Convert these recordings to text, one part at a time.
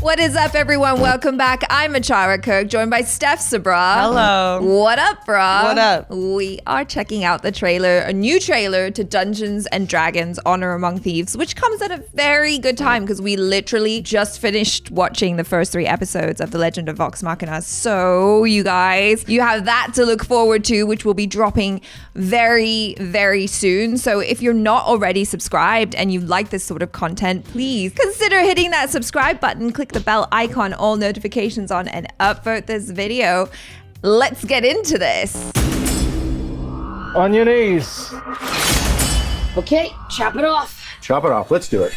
What is up, everyone? Welcome back. I'm ACHARA KIRK, joined by STEPH. Hello. What up, brah? What up? We are checking out the trailer, a new trailer to Dungeons and Dragons Honor Among Thieves, which comes at a very good time because we literally just finished watching the first 3 episodes of The Legend of Vox Machina. So, you guys, you have that to look forward to, which will be dropping very, very soon. So if you're not already subscribed and you like this sort of content, please consider hitting that subscribe button, click the bell icon, all notifications on, and upvote this video. Let's get into this. On your knees. Okay, chop it off. Chop it off. Let's do it.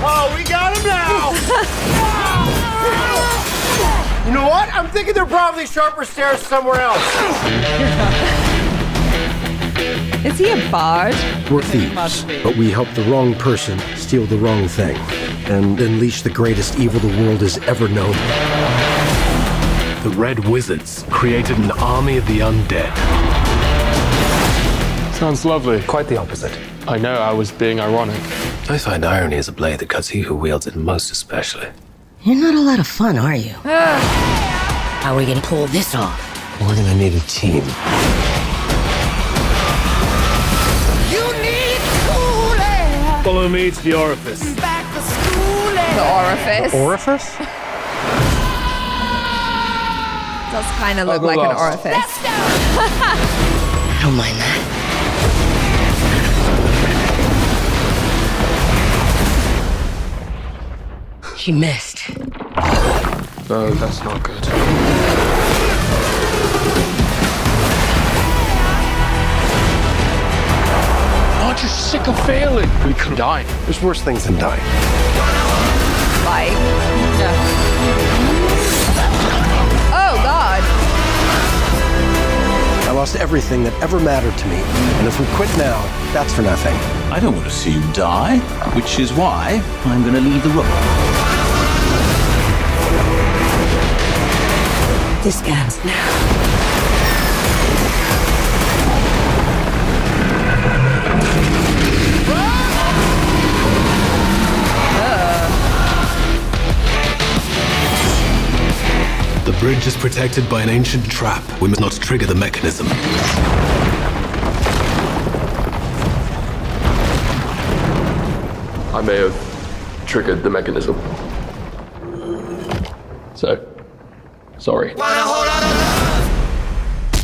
Oh, we got him now! You know what? I'm thinking they're probably sharper stairs somewhere else. Is he a bard? We're thieves, but we help the wrong person steal the wrong thing and unleash the greatest evil the world has ever known. The Red Wizards created an army of the undead. Sounds lovely. Quite the opposite. I know, I was being ironic. I find irony is a blade that cuts he who wields it most especially. You're not a lot of fun, are you? How are we gonna pull this off? We're gonna need a team. Follow me to the orifice. The orifice? Orifice? Does kind of look like an orifice. I don't mind that. He missed. No, that's not good. Aren't you sick of failing? We could die. There's worse things than dying. Like, oh God. I lost everything that ever mattered to me, and if we quit now, that's for nothing. I don't want to see you die, which is why I'm going to leave the room. This ends now. The bridge is protected by an ancient trap. We must not trigger the mechanism. I may have triggered the mechanism. So, sorry.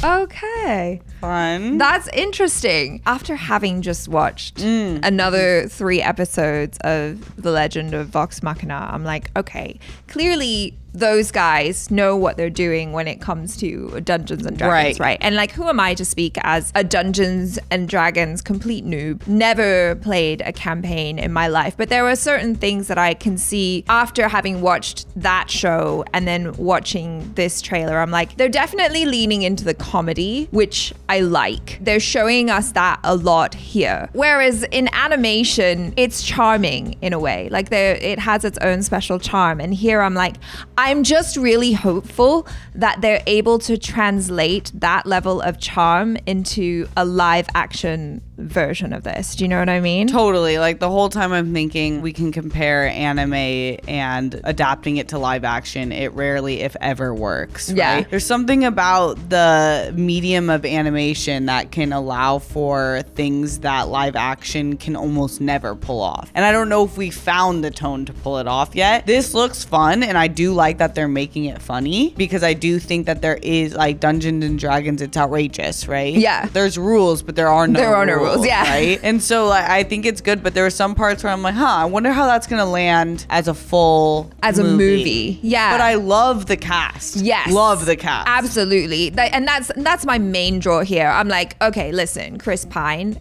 Okay. Fun. That's interesting. After having just watched another 3 episodes of The Legend of Vox Machina, I'm like, okay, clearly those guys know what they're doing when it comes to Dungeons and Dragons, right? And like, who am I to speak as a Dungeons and Dragons complete noob? Never played a campaign in my life, but there are certain things that I can see after having watched that show and then watching this trailer. I'm like, they're definitely leaning into the comedy, which I like. They're showing us that a lot here. Whereas in animation, it's charming in a way. Like it has its own special charm. And here I'm like, I'm just really hopeful that they're able to translate that level of charm into a live action version of this. Do you know what I mean? Totally. Like the whole time I'm thinking we can compare anime and adapting it to live action. It rarely, if ever, works. Yeah. Right? There's something about the medium of animation that can allow for things that live action can almost never pull off. And I don't know if we found the tone to pull it off yet. This looks fun, and I do like that they're making it funny because I do think that there is like Dungeons and Dragons. It's outrageous, right? Yeah. There's rules, but there are no rules. Yeah. Right? And so like, I think it's good, but there are some parts where I'm like, I wonder how that's going to land as a full movie. Yeah. But I love the cast. Yes. Love the cast. Absolutely. And that's my main draw here. I'm like, okay, listen, Chris Pine.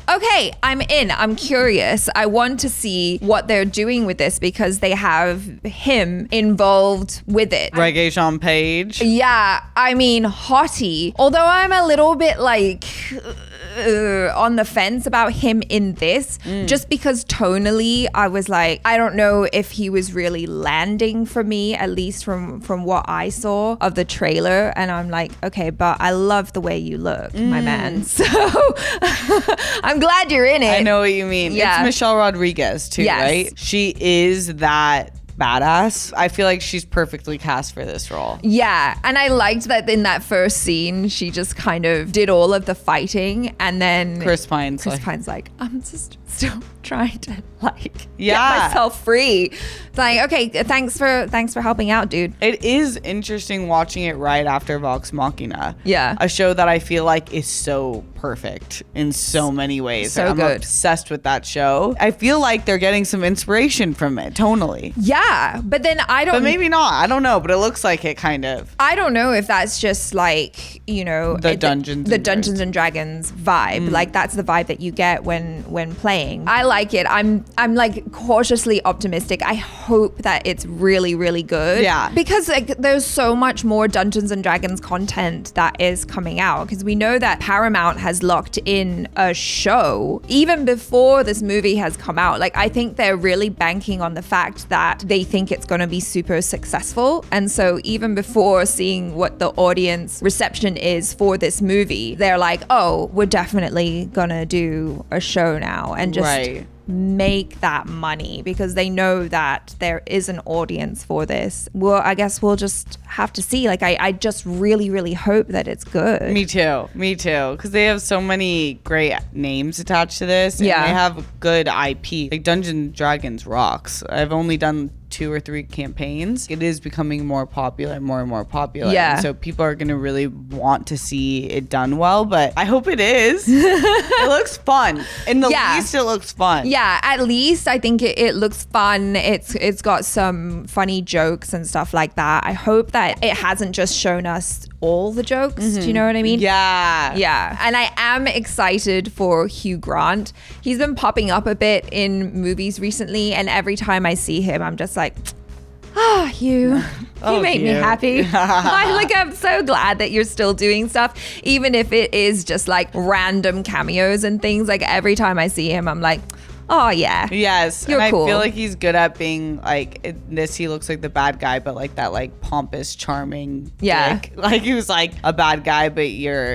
Okay, I'm in. I'm curious. I want to see what they're doing with this because they have him involved with it. Regé-Jean Page. Yeah, I mean, hottie. Although I'm a little bit like, on the fence about him in this, just because tonally I was like, I don't know if he was really landing for me, at least from what I saw of the trailer. And I'm like, okay, but I love the way you look, my man. So I'm glad you're in it. I know what you mean. Yeah. It's Michelle Rodriguez too, Yes. right? She is that badass. I feel like she's perfectly cast for this role. Yeah, and I liked that in that first scene, she just kind of did all of the fighting, and then Chris Pine's like, I'm just still trying to get Yeah. myself free. It's like, okay, thanks for helping out, dude. It is interesting watching it right after Vox Machina. Yeah. A show that I feel like is so perfect in so many ways. So I'm good. obsessed with that show. I feel like they're getting some inspiration from it, tonally. Yeah, but then But maybe not. I don't know, but it looks like it kind of. I don't know if that's just like, you know, The Dungeons the and Dungeons and Dragons vibe. Like that's the vibe that you get when playing. I like it. I'm like cautiously optimistic. I hope that it's really, really good. Yeah. Because like there's so much more Dungeons and Dragons content that is coming out, because we know that Paramount has locked in a show even before this movie has come out. Like I think they're really banking on the fact that they think it's going to be super successful. And so even before seeing what the audience reception is for this movie, they're like, oh, we're definitely going to do a show now and just make that money, because they know that there is an audience for this. Well, I guess we'll just have to see. Like I just really, really hope that it's good. Me too. Because they have so many great names attached to this. And Yeah. they have good IP. Like Dungeons and Dragons rocks. I've only done 2 or 3 campaigns. It is becoming more popular, more and more popular. Yeah. And so people are going to really want to see it done well, but I hope it is. It looks fun. In the least, it looks fun. Yeah, at least I think it looks fun. It's got some funny jokes and stuff like that. I hope that it hasn't just shown us all the jokes. Do you know what I mean? Yeah. Yeah. And I am excited for Hugh Grant. He's been popping up a bit in movies recently, and every time I see him, I'm just like, Hugh, you make me happy. I'm so glad that you're still doing stuff, even if it is just like random cameos and things. Like every time I see him, I'm like, oh yeah. Yes. You're and cool. I feel like he's good at being like, in this he looks like the bad guy, but like that like pompous, charming dick. Like he was like a bad guy, but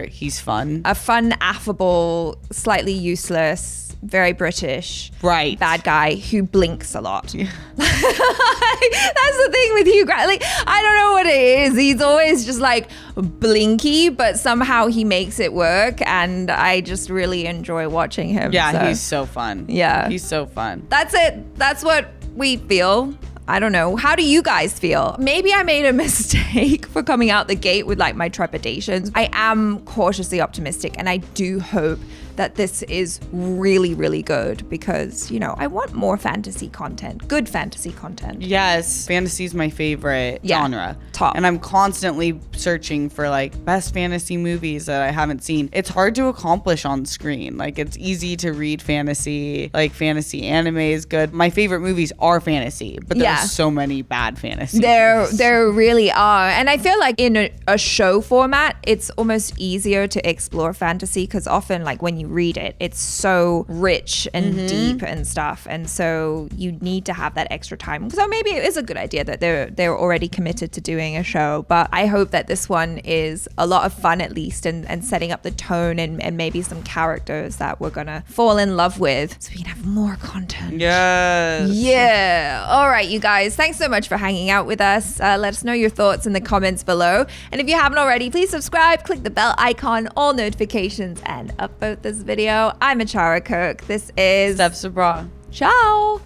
he's fun. A fun, affable, slightly useless, very British bad guy who blinks a lot. Yeah. That's the thing with Hugh Grant. Like, I don't know what it is. He's always just like blinky, but somehow he makes it work, and I just really enjoy watching him. Yeah, he's so fun. Yeah. He's so fun. That's it. That's what we feel. I don't know. How do you guys feel? Maybe I made a mistake for coming out the gate with like my trepidations. I am cautiously optimistic, and I do hope that this is really, really good, because, you know, I want more fantasy content, good fantasy content. Yes, fantasy is my favorite genre. Top. And I'm constantly searching for like best fantasy movies that I haven't seen. It's hard to accomplish on screen. Like it's easy to read fantasy, like fantasy anime is good. My favorite movies are fantasy, but there's so many bad fantasy. There really are. And I feel like in a show format, it's almost easier to explore fantasy, because often like when you read it, it's so rich and deep and stuff, and so you need to have that extra time. So maybe it is a good idea that they're already committed to doing a show, but I hope that this one is a lot of fun at least, and setting up the tone and maybe some characters that we're gonna fall in love with, so we can have more content. Yeah. All right, you guys, thanks so much for hanging out with us. Let us know your thoughts in the comments below, and if you haven't already, please subscribe, click the bell icon, all notifications, and upvote this video. I'm ACHARA KIRK. This is STEPH SABRAW. Ciao.